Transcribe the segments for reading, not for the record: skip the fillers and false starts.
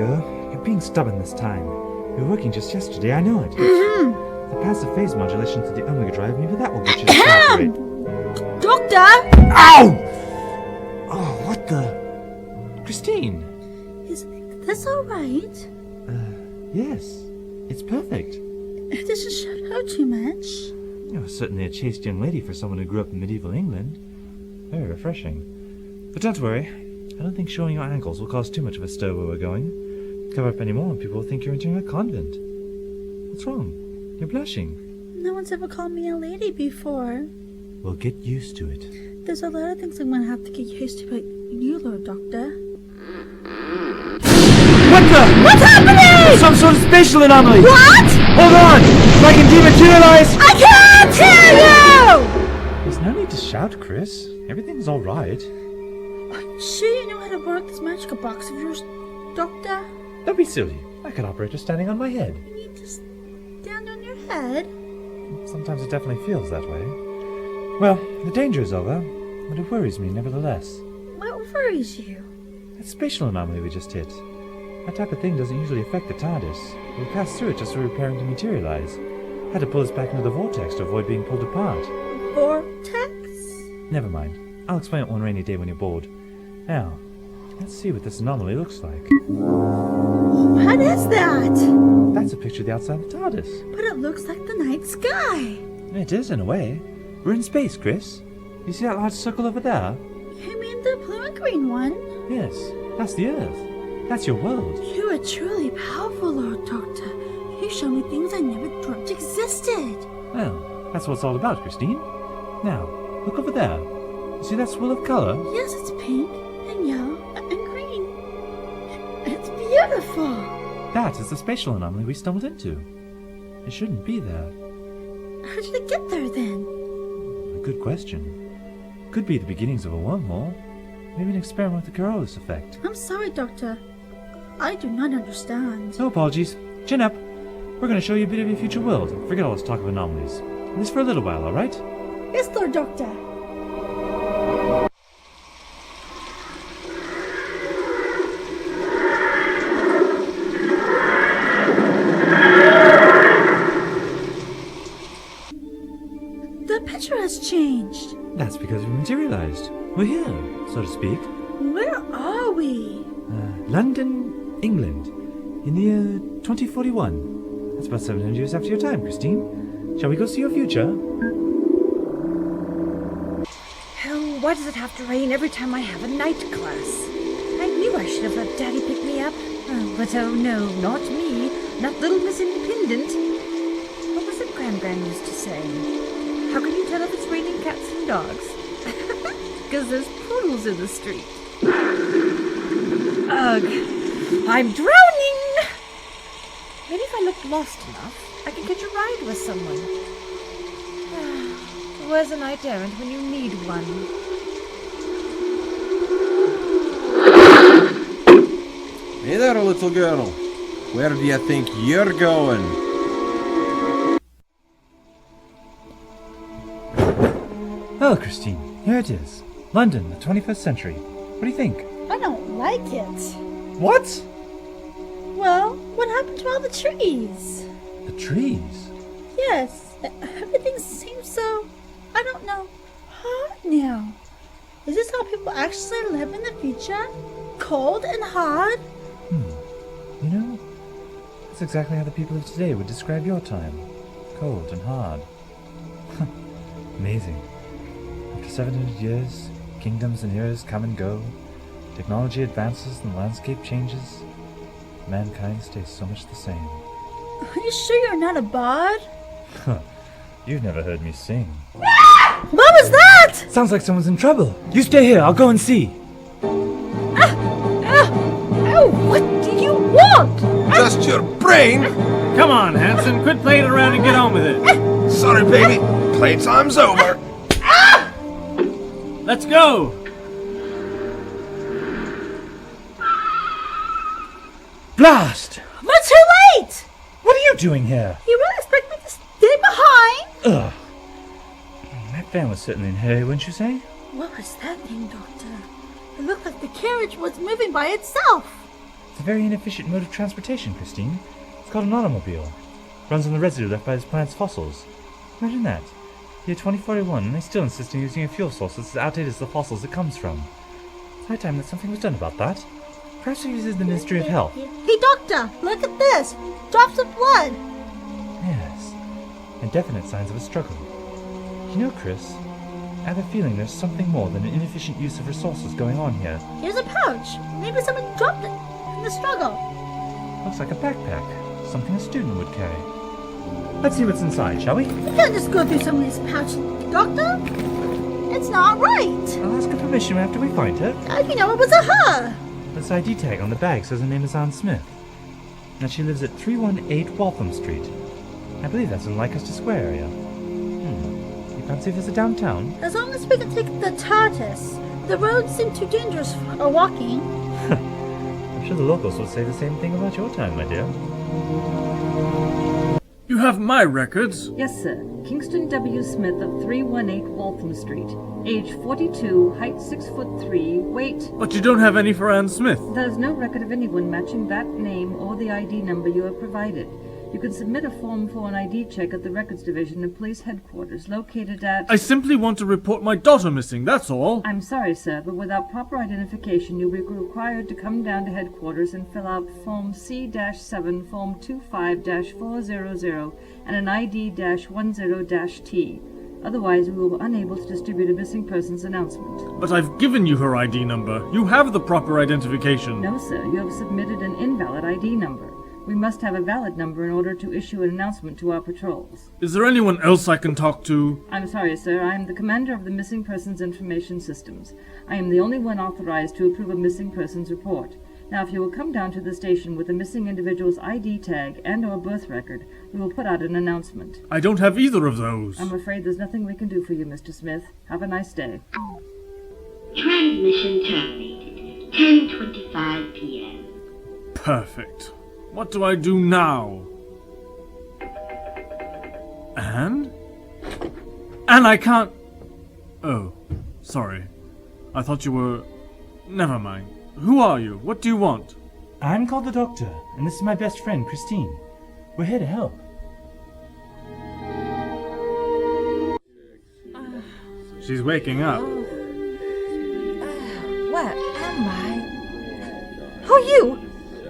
girl. You're being stubborn this time. You were working just yesterday, I know it. The passive phase modulation to the omega drive, maybe that will get you to cooperate. Doctor! Ow! Oh, what the... Christine! Is this alright? Yes. It's perfect. It doesn't shout out too much. You're certainly a chaste young lady for someone who grew up in medieval England. Very refreshing. But don't worry. I don't think showing your ankles will cause too much of a stir where we're going. Cover up any more and people will think you're entering a convent. What's wrong? You're blushing. No one's ever called me a lady before. Well, get used to it. There's a lot of things I'm gonna have to get used to about you, Lord Doctor. What the? What's happening? Some sort of spatial anomaly! What? Hold on! If I can dematerialize! I can't hear you! There's no need to shout, Chris. Everything's alright. I'm sure you know how to work this magical box of yours, Doctor? Don't be silly. I could operate just standing on my head. You need to stand on your head? Sometimes it definitely feels that way. Well, the danger is over, but it worries me nevertheless. What worries you? That spatial anomaly we just hit. That type of thing doesn't usually affect the TARDIS. We passed through it just as we were preparing to materialize. Had to pull us back into the vortex to avoid being pulled apart. Vortex? Never mind. I'll explain it one rainy day when you're bored. Now, let's see what this anomaly looks like. What is that? That's a picture of the outside of the TARDIS. But it looks like the night sky. It is, in a way. We're in space, Chris. You see that large circle over there? You mean the blue and green one? Yes, that's the Earth. That's your world. You are truly powerful, Lord Doctor. You show me things I never dreamt existed. Well, that's what it's all about, Christine. Now, look over there. You see that swirl of color? Yes, it's pink and yellow and green. It's beautiful. That is the spatial anomaly we stumbled into. It shouldn't be there. How did it get there then? A good question. Could be the beginnings of a wormhole. Maybe an experiment with the Corollas effect. I'm sorry, Doctor. I do not understand. No apologies. Chin up. We're going to show you a bit of your future world. Forget all this talk of anomalies. At least for a little while, alright? Yes, Lord Doctor. The picture has changed. That's because we materialized. We're here, so to speak. Where are we? London, England, in the year 2041. That's about 700 years after your time, Christine. Shall we go see your future? Oh, why does it have to rain every time I have a night class? I knew I should have let Daddy pick me up. Oh, but oh no, not me. Not little Miss Independent. What was it Gran used to say? How can you tell if it's raining cats and dogs? Because there's poodles in the street. Ugh, I'm drowning! Maybe if I look lost enough, I can catch a ride with someone. Where's a knight errant when you need one? Hey there, little girl. Where do you think you're going? Well, Christine, here it is. London, the 21st century. What do you think? I don't like it. What? Well, what happened to all the trees? The trees? Yes, everything seems so, I don't know, hot now. Is this how people actually live in the future? Cold and hot? You know, that's exactly how the people of today would describe your time. Cold and hard. Amazing. After 700 years, kingdoms and eras come and go. Technology advances and the landscape changes. Mankind stays so much the same. Are you sure you're not a bard? You've never heard me sing. What was that? Sounds like someone's in trouble. You stay here, I'll go and see. Oh, what do you want? Just your brain? Come on, Hanson, quit playing around and get on with it. Sorry, baby. Playtime's over. Let's go. Blast! We're too late! What are you doing here? You really expect me to stay behind? Ugh. That van was certainly in a hurry, wouldn't you say? What was that thing, Doctor? It looked like the carriage was moving by itself. a very inefficient mode of transportation, Christine. It's called an automobile. Runs on the residue left by this planet's fossils. Imagine that. Year 2041, and they still insist on using a fuel source that's as outdated as the fossils it comes from. It's high time that something was done about that. Perhaps it uses the Ministry of Health. Hey, Doctor, look at this. Drops of blood. Yes, and definite signs of a struggle. You know, Chris, I have a feeling there's something more than an inefficient use of resources going on here. Here's a pouch. Maybe someone dropped it in the struggle. Looks like a backpack, something a student would carry. Let's see what's inside, shall we? We can't just go through some of these pouches, Doctor. It's not right. I'll ask her permission after we find her. How do you know it was a her? This ID tag on the bag says her name is Anne Smith, and that she lives at 318 Waltham Street. I believe that's in Leicester Square area. You fancy a visit downtown? As long as we can take the TARDIS. The roads seem too dangerous for walking. I'm sure the locals will say the same thing about your time, my dear. You have my records. Yes, sir. Kingston W. Smith of 318 Waltham Street. Age 42, height 6'3", weight... But you don't have any for Anne Smith. There's no record of anyone matching that name or the ID number you have provided. You can submit a form for an ID check at the Records Division of Police Headquarters, located at... I simply want to report my daughter missing, that's all. I'm sorry, sir, but without proper identification, you'll be required to come down to headquarters and fill out Form C-7, Form 25-400, and an ID-10-T. Otherwise, we will be unable to distribute a missing persons announcement. But I've given you her ID number. You have the proper identification. No, sir, you have submitted an invalid ID number. We must have a valid number in order to issue an announcement to our patrols. Is there anyone else I can talk to? I'm sorry, sir. I am the commander of the Missing Persons Information Systems. I am the only one authorized to approve a missing persons report. Now, if you will come down to the station with a missing individual's ID tag and or birth record, we will put out an announcement. I don't have either of those. I'm afraid there's nothing we can do for you, Mr. Smith. Have a nice day. Transmission terminated. 10:25 p.m. Perfect. What do I do now? Anne? Anne, I can't... Oh, sorry. I thought you were... Never mind. Who are you? What do you want? I'm called the Doctor, and this is my best friend, Christine. We're here to help. She's waking up. Where am I? Who are you?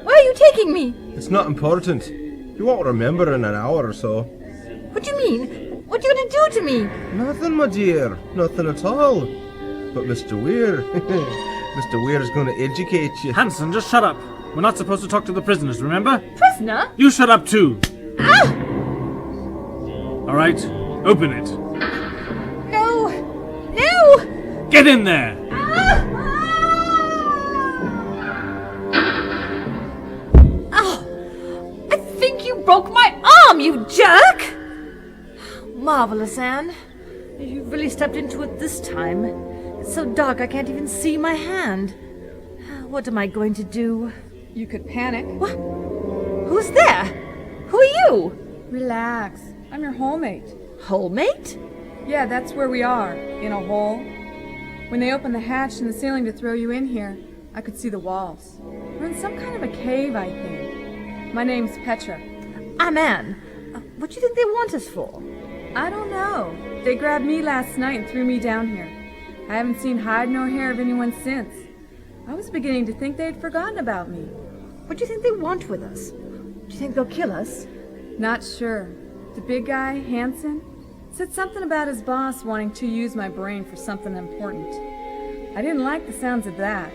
Where are you taking me? It's not important. You won't remember in an hour or so. What do you mean? What are you going to do to me? Nothing, my dear. Nothing at all. But Mr. Weir... Mr. Weir's going to educate you. Hanson, just shut up. We're not supposed to talk to the prisoners, remember? Prisoner? You shut up too. Ah! All right, open it. No! No! Get in there! Oh! I think you broke my arm, you jerk! Marvelous, Anne. You've really stepped into it this time. It's so dark I can't even see my hand. What am I going to do? You could panic. What? Who's there? Who are you? Relax. I'm your hole-mate. Hole-mate? Yeah, that's where we are. In a hole. When they opened the hatch in the ceiling to throw you in here, I could see the walls. We're in some kind of a cave, I think. My name's Petra. I'm Anne. What do you think they want us for? I don't know. They grabbed me last night and threw me down here. I haven't seen hide nor hair of anyone since. I was beginning to think they had forgotten about me. What do you think they want with us? Do you think they'll kill us? Not sure. The big guy, Hanson, said something about his boss wanting to use my brain for something important. I didn't like the sounds of that.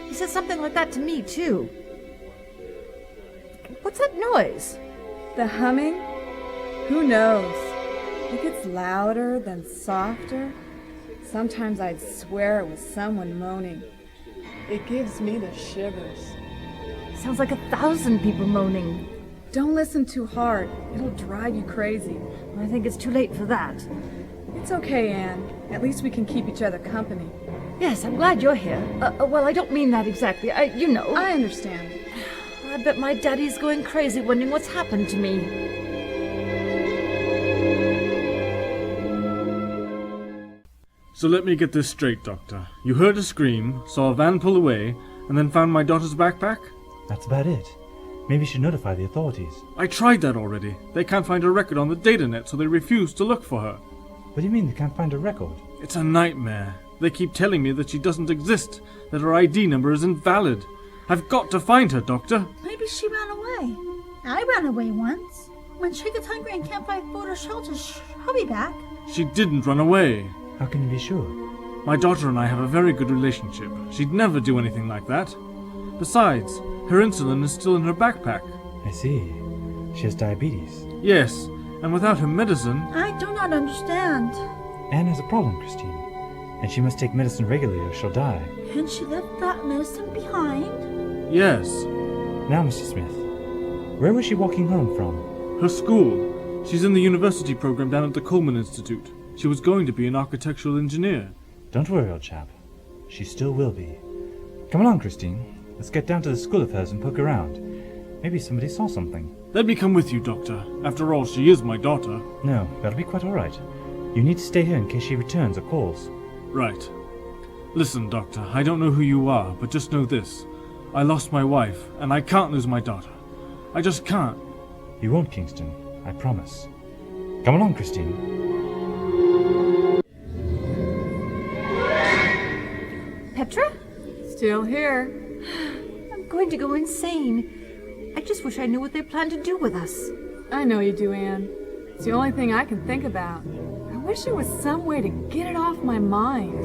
He said something like that to me, too. What's that noise? The humming? Who knows? It gets louder, then softer. Sometimes I'd swear it was someone moaning. It gives me the shivers. Sounds like 1,000 people moaning. Don't listen too hard. It'll drive you crazy. I think it's too late for that. It's okay, Anne. At least we can keep each other company. Yes, I'm glad you're here. Well, I don't mean that exactly. You know. I understand. I bet my daddy's going crazy wondering what's happened to me. So let me get this straight, Doctor. You heard a scream, saw a van pull away, and then found my daughter's backpack? That's about it. Maybe you should notify the authorities. I tried that already. They can't find her record on the datanet, so they refuse to look for her. What do you mean they can't find a record? It's a nightmare. They keep telling me that she doesn't exist, that her ID number is invalid. I've got to find her, Doctor. Maybe she ran away. I ran away once. When she gets hungry and can't find food or shelter, she'll be back. She didn't run away. How can you be sure? My daughter and I have a very good relationship. She'd never do anything like that. Besides, her insulin is still in her backpack. I see. She has diabetes. Yes, and without her medicine... I do not understand. Anne has a problem, Christine. And she must take medicine regularly or she'll die. And she left that medicine behind? Yes. Now, Mr. Smith, where was she walking home from? Her school. She's in the university program down at the Coleman Institute. She was going to be an architectural engineer. Don't worry, old chap. She still will be. Come along, Christine. Let's get down to the school of hers and poke around. Maybe somebody saw something. Let me come with you, Doctor. After all, she is my daughter. No, that'll be quite all right. You need to stay here in case she returns or calls. Right. Listen, Doctor, I don't know who you are, but just know this. I lost my wife, and I can't lose my daughter. I just can't. You won't, Kingston. I promise. Come along, Christine. Petra? Still here. I'm going to go insane. I just wish I knew what they plan to do with us. I know you do, Anne. It's the only thing I can think about. I wish there was some way to get it off my mind.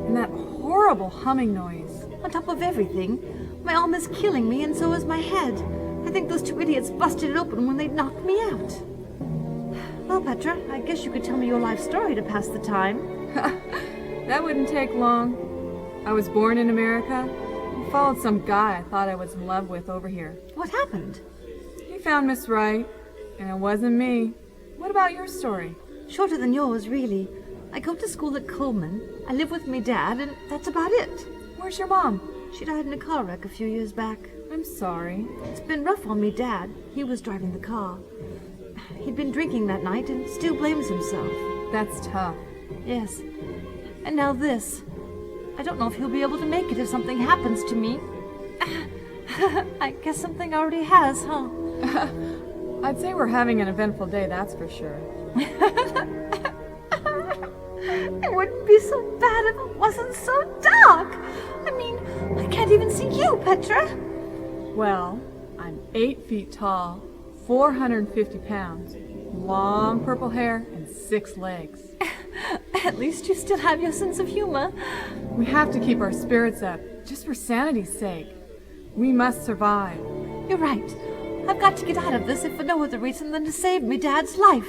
And that horrible humming noise. On top of everything, my arm is killing me and so is my head. I think those two idiots busted it open when they knocked me out. Well, Petra, I guess you could tell me your life story to pass the time. That wouldn't take long. I was born in America and followed some guy I thought I was in love with over here. What happened? He found Miss Wright, and it wasn't me. What about your story? Shorter than yours, really. I go to school at Coleman. I live with me dad, and that's about it. Where's your mom? She died in a car wreck a few years back. I'm sorry. It's been rough on me, Dad. He was driving the car. He'd been drinking that night and still blames himself. That's tough. Yes. And now this. I don't know if he'll be able to make it if something happens to me. I guess something already has, huh? I'd say we're having an eventful day, that's for sure. It wouldn't be so bad if it wasn't so dark. I mean, I can't even see you, Petra. Well, I'm 8 feet tall, 450 pounds, long purple hair, and 6 legs. At least you still have your sense of humor. We have to keep our spirits up, just for sanity's sake. We must survive. You're right. I've got to get out of this if for no other reason than to save me Dad's life.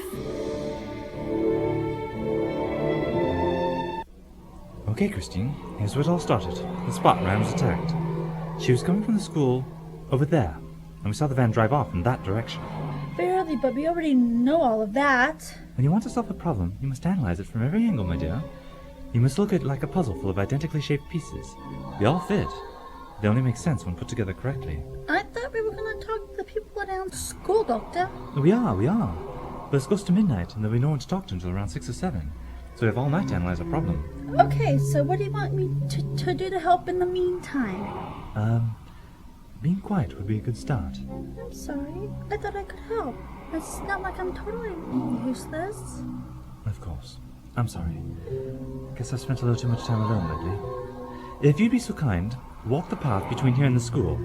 Okay, Christine, here's where it all started. The spot where Anne was attacked. She was coming from the school over there, and we saw the van drive off in that direction. Barely, but we already know all of that. When you want to solve a problem, you must analyze it from every angle, my dear. You must look at it like a puzzle full of identically shaped pieces. They all fit. They only make sense when put together correctly. I thought we were going to talk to the people around school, Doctor. We are. But it's close to midnight, and there'll be no one to talk to until around 6 or 7. So we have all night to analyze our problem. Okay, so what do you want me to do to help in the meantime? Being quiet would be a good start. I'm sorry. I thought I could help. It's not like I'm totally useless. Of course. I'm sorry. Guess I've spent a little too much time alone lately. If you'd be so kind, walk the path between here and the school.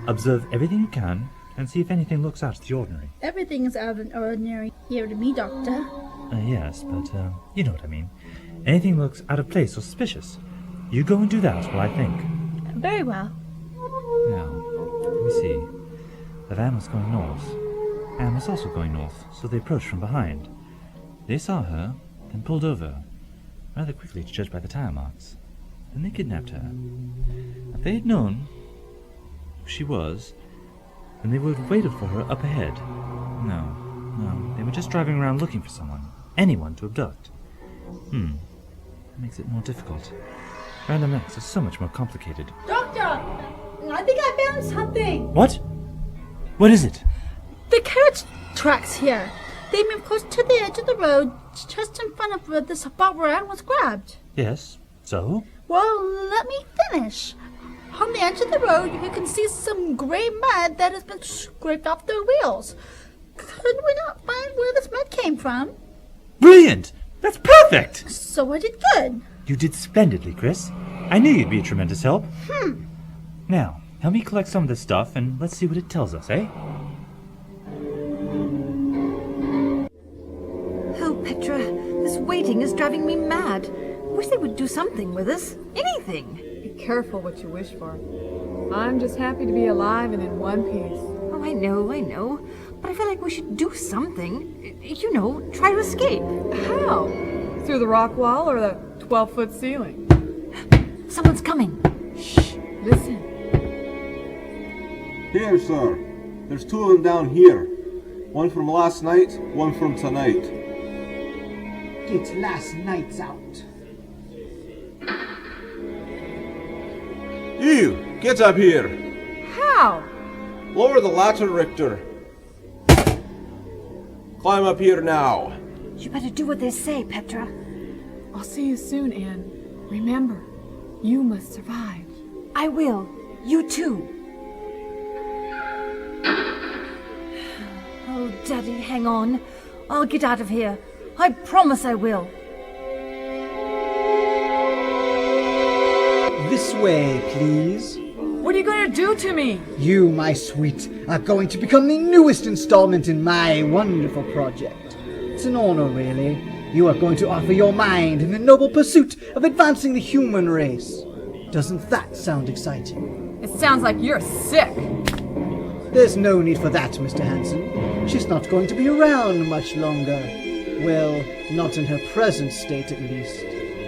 Observe everything you can, and see if anything looks out of the ordinary. Everything is out of the ordinary here to me, Doctor. Yes, but, you know what I mean. Anything looks out of place or suspicious. You go and do that while I think. Very well. Now, let me see. The van was going north. Anne was also going north, so they approached from behind. They saw her, then pulled over, rather quickly to judge by the tire marks. Then they kidnapped her. If they had known who she was, then they would have waited for her up ahead. No, they were just driving around looking for someone, anyone to abduct. That makes it more difficult. Random acts are so much more complicated. Doctor! I think I found something! What? What is it? The carriage tracks here. They move close to the edge of the road, just in front of the spot where Anne was grabbed. Yes, so? Well, let me finish. On the edge of the road, you can see some gray mud that has been scraped off their wheels. Could we not find where this mud came from? Brilliant! That's perfect! So I did good. You did splendidly, Chris. I knew you'd be a tremendous help. Now, help me collect some of this stuff and let's see what it tells us, eh? Oh, Petra, this waiting is driving me mad. Wish they would do something with us. Anything. Be careful what you wish for. I'm just happy to be alive and in one piece. Oh, I know. But I feel like we should do something. You know, try to escape. How? Through the rock wall or the 12-foot ceiling? Someone's coming. Shh, listen. Here, sir. There's two of them down here. One from last night, one from tonight. Get last night's out. You, get up here. How? Lower the ladder, Richter. Climb up here now. You better do what they say, Petra. I'll see you soon, Anne. Remember, you must survive. I will. You too. Oh, Daddy, hang on. I'll get out of here. I promise I will. This way, please. What are you going to do to me? You, my sweet, are going to become the newest installment in my wonderful project. It's an honor, really. You are going to offer your mind in the noble pursuit of advancing the human race. Doesn't that sound exciting? It sounds like you're sick. There's no need for that, Mr. Hanson. She's not going to be around much longer. Well, not in her present state, at least.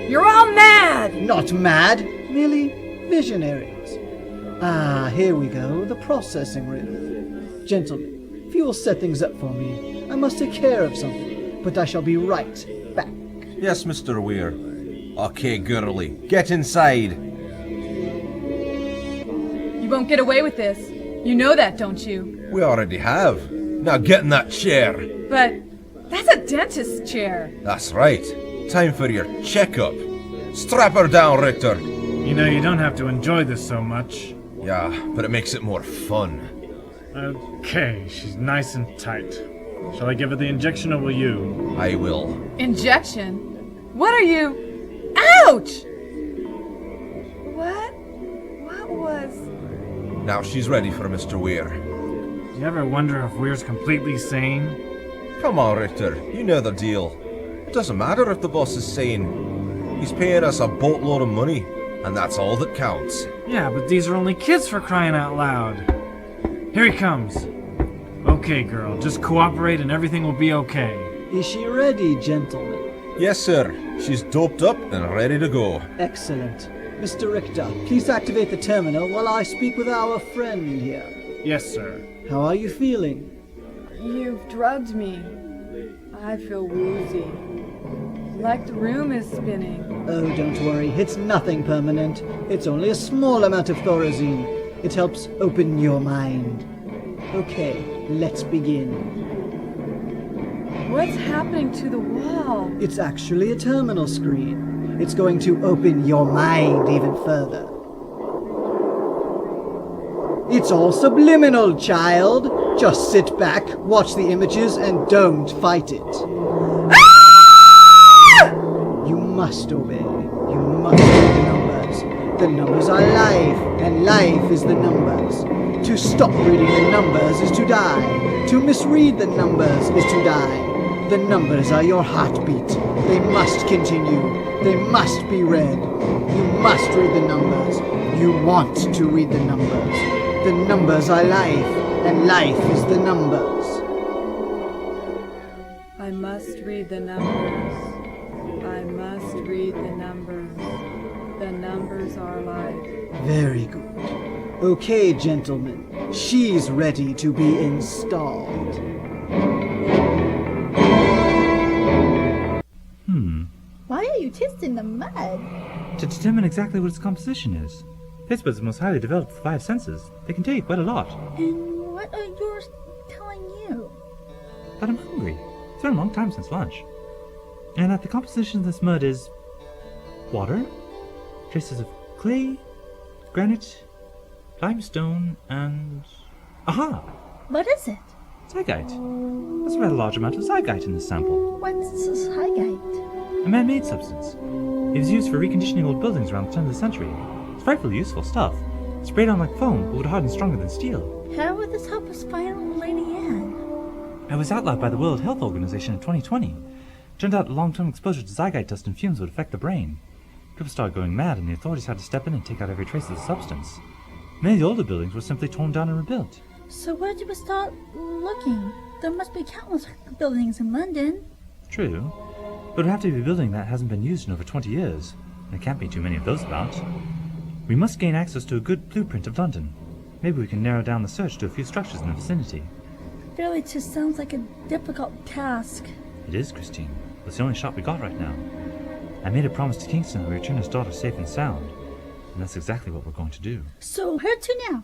You're all mad! Not mad, merely visionaries. Ah, here we go, the processing room. Gentlemen, if you will set things up for me, I must take care of something, but I shall be right back. Yes, Mr. Weir. Okay, girlie, get inside. You won't get away with this. You know that, don't you? We already have. Now get in that chair. But that's a dentist's chair. That's right. Time for your checkup. Strap her down, Richter. You know, you don't have to enjoy this so much. Yeah, but it makes it more fun. Okay, she's nice and tight. Shall I give her the injection or will you? I will. Injection? What are you? Ouch! What was... Now she's ready for Mr. Weir. Do you ever wonder if Weir's completely sane? Come on, Richter. You know the deal. It doesn't matter if the boss is sane. He's paying us a boatload of money, and that's all that counts. Yeah, but these are only kids for crying out loud. Here he comes. Okay, girl, just cooperate and everything will be okay. Is she ready, gentlemen? Yes, sir. She's doped up and ready to go. Excellent. Mr. Richter, please activate the terminal while I speak with our friend here. Yes, sir. How are you feeling? You've drugged me. I feel woozy. Like the room is spinning. Oh, don't worry. It's nothing permanent. It's only a small amount of Thorazine. It helps open your mind. Okay, let's begin. What's happening to the wall? It's actually a terminal screen. It's going to open your mind even further. It's all subliminal, child. Just sit back, watch the images, and don't fight it. You must obey. You must read the numbers. The numbers are life, and life is the numbers. To stop reading the numbers is to die. To misread the numbers is to die. The numbers are your heartbeat. They must continue. They must be read. You must read the numbers. You want to read the numbers. The numbers are life, and life is the numbers. I must read the numbers. I must read the numbers. The numbers are life. Very good. Okay, gentlemen. She's ready to be installed. Why are you testing the mud? To determine exactly what its composition is. Taste buds are the most highly developed of the five senses. They can take quite a lot. And what are yours telling you? But I'm hungry. It's been a long time since lunch. And that the composition of this mud is water, traces of clay, granite, limestone, and... Aha! What is it? Zygite. There's a rather large amount of zygite in this sample. What's Highgate? A man-made substance. It was used for reconditioning old buildings around the turn of the century. It's frightfully useful stuff. Sprayed on like foam, but would harden stronger than steel. How would this help us find Lady Anne? It was outlawed by the World Health Organization in 2020. Turned out long-term exposure to zygite dust and fumes would affect the brain. People started going mad, and the authorities had to step in and take out every trace of the substance. Many of the older buildings were simply torn down and rebuilt. So where do we start looking? There must be countless buildings in London. True, but it would have to be a building that hasn't been used in over 20 years. There can't be too many of those about. We must gain access to a good blueprint of London. Maybe we can narrow down the search to a few structures in the vicinity. Really just sounds like a difficult task. It is, Christine. It's the only shot we got right now. I made a promise to Kingston that we return his daughter safe and sound, and that's exactly what we're going to do. So where to now?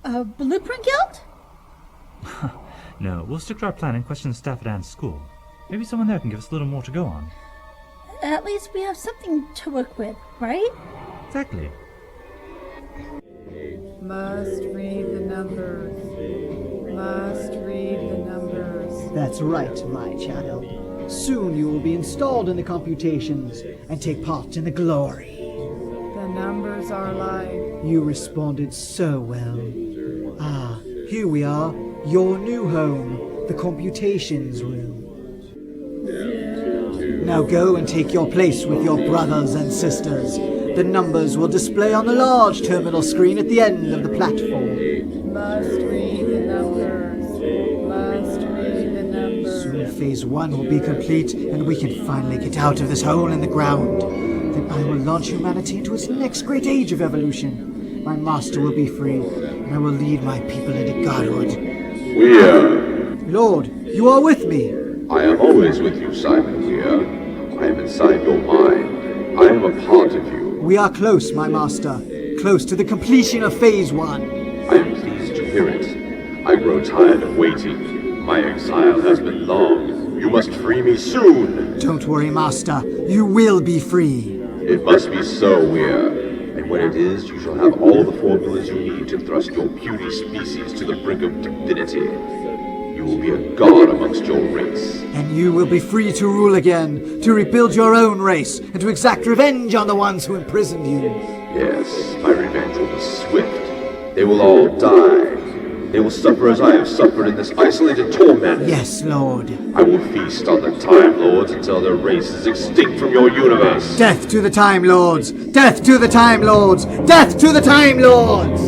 A blueprint guild? No, we'll stick to our plan and question the staff at Anne's school. Maybe someone there can give us a little more to go on. At least we have something to work with, right? Exactly. Must read the numbers. Must read the numbers. That's right, my child. Soon you will be installed in the computations and take part in the glory. The numbers are life. You responded so well. Ah, here we are, your new home, the computations room. Now go and take your place with your brothers and sisters. The numbers will display on the large terminal screen at the end of the platform. Must read the numbers. Must read the numbers. Soon phase 1 will be complete and we can finally get out of this hole in the ground. Then I will launch humanity into its next great age of evolution. My master will be free, and I will lead my people into godhood. Weir! Lord, you are with me. I am always with you, Simon Weir. I am inside your mind. I am a part of you. We are close, my master. Close to the completion of phase 1. I am pleased to hear it. I grow tired of waiting. My exile has been long. You must free me soon. Don't worry, master. You will be free. It must be so, Weir. And when it is, you shall have all the formulas you need to thrust your puny species to the brink of divinity. You will be a god amongst your race. And you will be free to rule again, to rebuild your own race, and to exact revenge on the ones who imprisoned you. Yes, my revenge will be swift. They will all die. They will suffer as I have suffered in this isolated torment. Yes, Lord. I will feast on the Time Lords until their race is extinct from your universe. Death to the Time Lords! Death to the Time Lords! Death to the Time Lords!